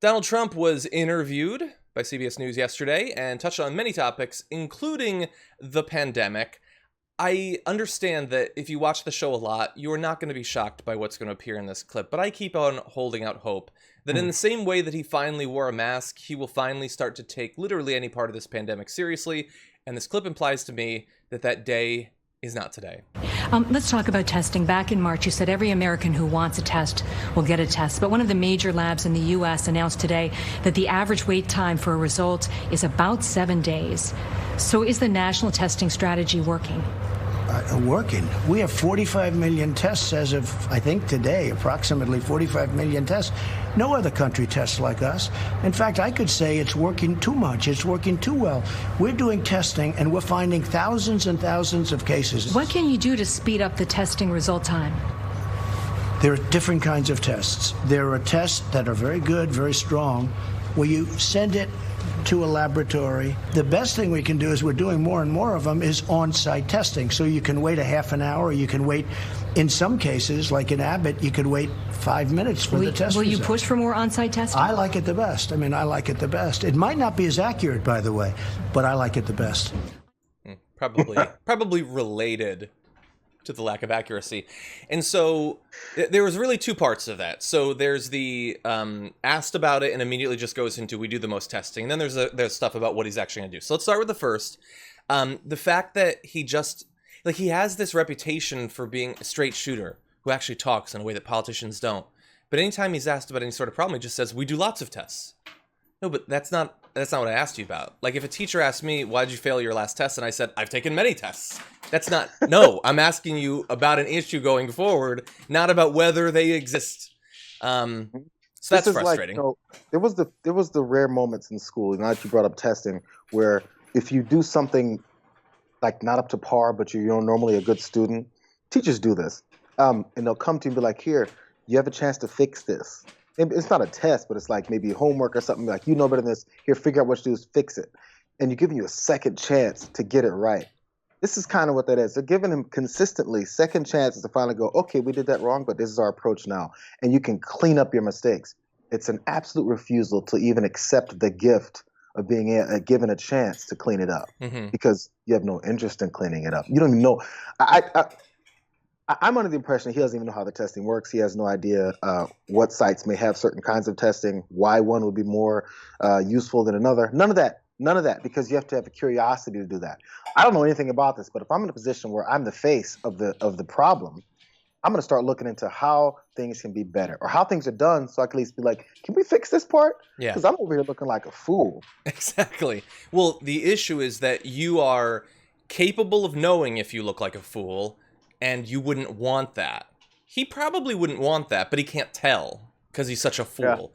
Donald Trump was interviewed by CBS News yesterday and touched on many topics, including the pandemic. I understand that if you watch the show a lot, you are not going to be shocked by what's going to appear in this clip, but I keep on holding out hope that in the same way that he finally wore a mask, he will finally start to take literally any part of this pandemic seriously, and this clip implies to me that that day is not today. Let's talk about testing. Back in March, you said every American who wants a test will get a test. But one of the major labs in the U.S. announced today that the average wait time for a result is about 7 days. So is the national testing strategy working? Working. We have 45 million tests as of, I think, today, approximately 45 million tests. No other country tests like us. In fact, I could say it's working too much. It's working too well. We're doing testing, and we're finding thousands and thousands of cases. What can you do to speed up the testing result time? There are different kinds of tests. There are tests that are very good, very strong, where you send it to a laboratory. The best thing we can do, is we're doing more and more of them, is on-site testing. So you can wait a half an hour, you can wait, in some cases, like in Abbott, you could wait 5 minutes for the test Will you result. push for more on-site testing? I like it the best. I mean, I like it the best. It might not be as accurate, by the way, but I like it the best. Probably related to the lack of accuracy. And so there was really two parts of that. So there's the asked about it and immediately just goes into we do the most testing. And then there's stuff about what he's actually going to do. So let's start with the first. The fact that he just, like, he has this reputation for being a straight shooter who actually talks in a way that politicians don't. But anytime he's asked about any sort of problem, he just says, we do lots of tests. No, but that's not what I asked you about. Like, if a teacher asked me, why did you fail your last test? And I said, I've taken many tests. That's not, no, I'm asking you about an issue going forward, not about whether they exist. So that's frustrating. Like, there was the rare moments in school, now that you brought up testing, where if you do something like not up to par, but you're normally a good student, teachers do this. And they'll come to you and be like, here, you have a chance to fix this. It's not a test, but it's like maybe homework or something. Like, you know better than this. Here, figure out what to do is fix it. And you're giving you a second chance to get it right. This is kind of what that is. They're giving him consistently second chances to finally go, okay, we did that wrong, but this is our approach now. And you can clean up your mistakes. It's an absolute refusal to even accept the gift of being given a chance to clean it up, because you have no interest in cleaning it up. You don't even know. I'm under the impression he doesn't even know how the testing works. He has no idea what sites may have certain kinds of testing, why one would be more useful than another. None of that, because you have to have a curiosity to do that. I don't know anything about this, but if I'm in a position where I'm the face of the problem, I'm going to start looking into how things can be better, or how things are done, so I can at least be like, can we fix this part? Yeah. Because I'm over here looking like a fool. Exactly. Well, the issue is that you are capable of knowing if you look like a fool, and you wouldn't want that. He probably wouldn't want that, but he can't tell because he's such a fool.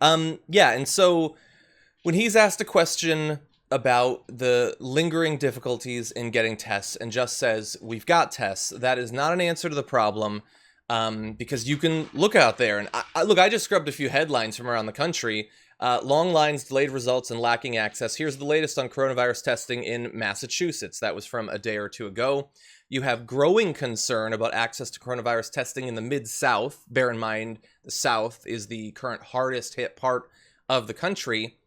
Yeah. And so when he's asked a question about the lingering difficulties in getting tests and just says, we've got tests, that is not an answer to the problem, because you can look out there. And I just scrubbed a few headlines from around the country. Long lines, delayed results, and lacking access. Here's the latest on coronavirus testing in Massachusetts. That was from a day or two ago. You have growing concern about access to coronavirus testing in the Mid-South. Bear in mind, the South is the current hardest hit part of the country.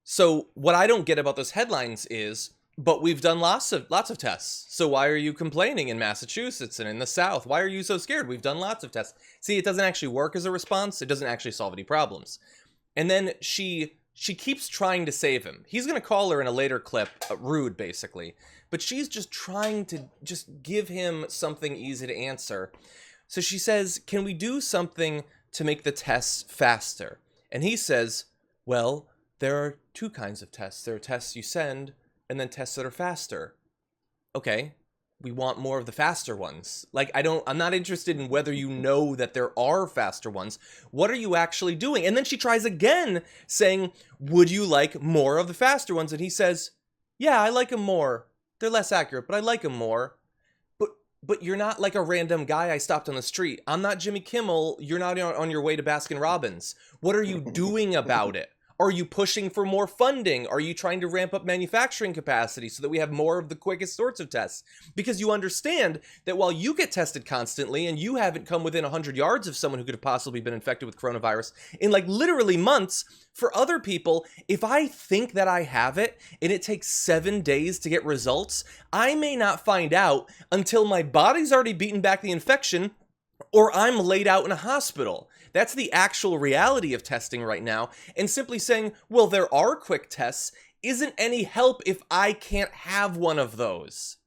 So what I don't get about those headlines is, but we've done lots of tests. So why are you complaining in Massachusetts and in the South? Why are you so scared? We've done lots of tests. See, it doesn't actually work as a response. It doesn't actually solve any problems. And then she keeps trying to save him. He's going to call her in a later clip rude, basically. But she's just trying to just give him something easy to answer. So she says, can we do something to make the tests faster? And he says, well, there are two kinds of tests. There are tests you send, and then tests that are faster. Okay, we want more of the faster ones. Like, I'm not interested in whether you know that there are faster ones. What are you actually doing? And then she tries again, saying, would you like more of the faster ones? And he says, yeah, I like them more. They're less accurate, but I like them more. But you're not like a random guy I stopped on the street. I'm not Jimmy Kimmel. You're not on your way to Baskin Robbins. What are you doing about it? Are you pushing for more funding? Are you trying to ramp up manufacturing capacity so that we have more of the quickest sorts of tests? Because you understand that while you get tested constantly and you haven't come within 100 yards of someone who could have possibly been infected with coronavirus in like literally months, for other people, if I think that I have it and it takes 7 days to get results, I may not find out until my body's already beaten back the infection or I'm laid out in a hospital. That's the actual reality of testing right now. And simply saying, well, there are quick tests isn't any help if I can't have one of those.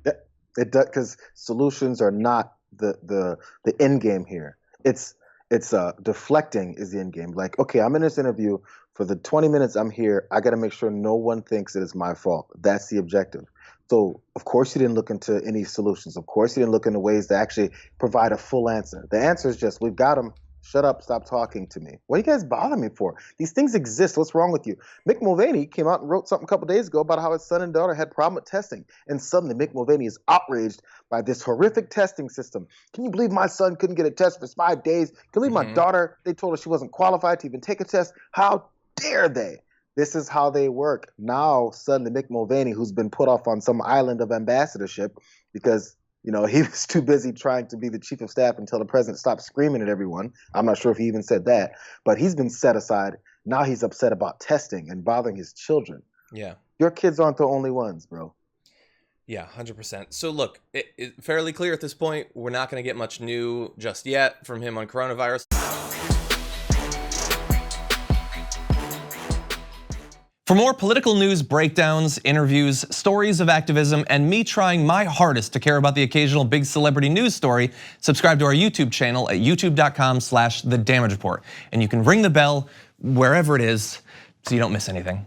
It does, because solutions are not the end game here. It's deflecting is the end game. Like, okay, I'm in this interview for the 20 minutes I'm here. I got to make sure no one thinks it is my fault. That's the objective. So, of course, you didn't look into any solutions. Of course, you didn't look into ways to actually provide a full answer. The answer is just, we've got them. Shut up. Stop talking to me. What do you guys bother me for? These things exist. What's wrong with you? Mick Mulvaney came out and wrote something a couple days ago about how his son and daughter had problem with testing. And suddenly Mick Mulvaney is outraged by this horrific testing system. Can you believe my son couldn't get a test for 5 days? Can you believe my daughter, they told her she wasn't qualified to even take a test? How dare they? This is how they work. Now, suddenly, Mick Mulvaney, who's been put off on some island of ambassadorship because, you know, he was too busy trying to be the chief of staff until the president stopped screaming at everyone. I'm not sure if he even said that, but he's been set aside. Now he's upset about testing and bothering his children. Yeah. Your kids aren't the only ones, bro. Yeah, 100%. So look, it's fairly clear at this point, we're not going to get much new just yet from him on coronavirus. For more political news, breakdowns, interviews, stories of activism, and me trying my hardest to care about the occasional big celebrity news story, subscribe to our YouTube channel at youtube.com/The Damage Report. And you can ring the bell wherever it is so you don't miss anything.